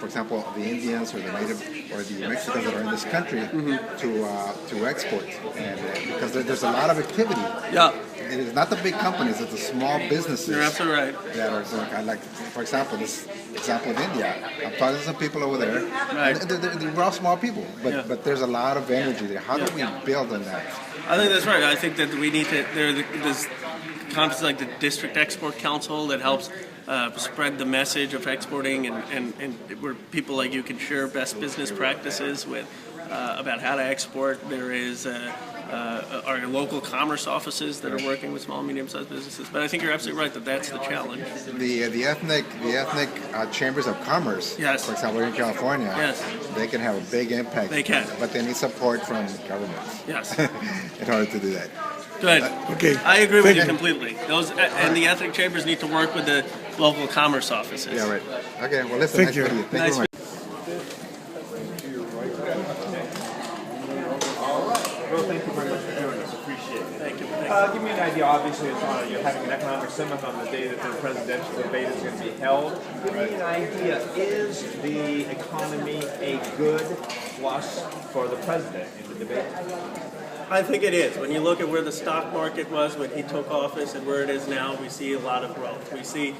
for example, the Indians or the native or the Mexicans that are in this country to export, and because there's a lot of activity. Yeah. It is not the big companies; it's the small businesses. You're absolutely right. That are doing. Like, for example, this example of India. I'm talking to some people over there. Right. We're all small people, but there's a lot of energy there. How do we build on that? I think that's right. I think that we need to. There's conferences like the District Export Council that helps spread the message of exporting, and where people like you can share best business practices with about how to export. There is our local commerce offices that are working with small and medium-sized businesses. But I think you're absolutely right that that's the challenge. The ethnic chambers of commerce, yes, for example, in California, yes, they can have a big impact. They can, but they need support from governments. Yes, in order to do that. Good. Okay. I agree with you completely. Those and the ethnic chambers need to work with the local commerce offices. Yeah, right. Okay. Well, listen. Thank you. Thank you very much. Well, thank you very much for joining us. Appreciate it. Thank you. Give me an idea. Obviously, you're having an economic summit on the day that the presidential debate is going to be held. Give me an idea. Is the economy a good plus for the president in the debate? I think it is. When you look at where the stock market was when he took office and where it is now, we see a lot of growth. We see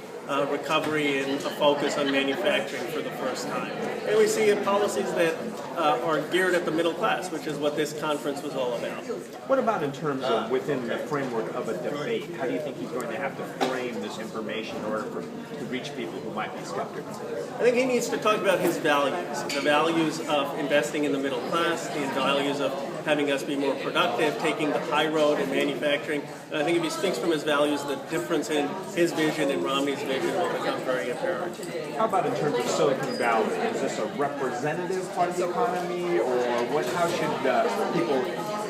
recovery and a focus on manufacturing for the first time. And we see policies that are geared at the middle class, which is what this conference was all about. What about in terms of within the framework of a debate? How do you think he's going to have to frame this information in order to reach people who might be skeptical? I think he needs to talk about his values, the values of investing in the middle class, the values of having us be more productive, taking the high road in manufacturing. And I think if he speaks from his values, the difference in his vision and Romney's vision will become very apparent. How about in terms of Silicon Valley? Is this a representative part of the economy, or what? How should people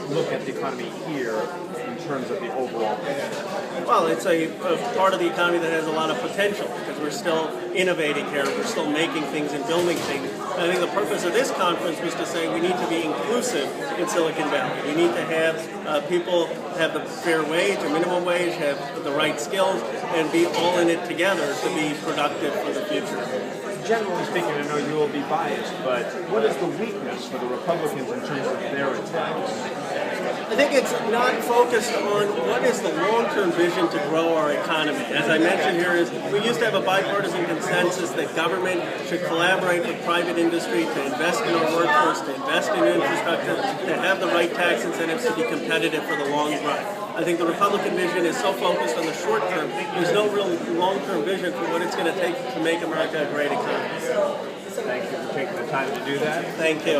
look at the economy here in terms of the overall picture? Well, it's a part of the economy that has a lot of potential because we're still innovating here, we're still making things and building things. And I think the purpose of this conference was to say we need to be inclusive in Silicon Valley. We need to have people have the fair wage, a minimum wage, have the right skills, and be all in it together to be productive for the future. Generally speaking, I know you will be biased, but what is the weakness for the Republicans in terms of their attack? I think it's not focused on what is the long-term vision to grow our economy. As I mentioned here, we used to have a bipartisan consensus that government should collaborate with private industry to invest in our workforce, to invest in infrastructure, to have the right tax incentives to be competitive for the long run. I think the Republican vision is so focused on the short term, there's no real long-term vision for what it's going to take to make America a great economy. Thank you for taking the time to do that. Thank you.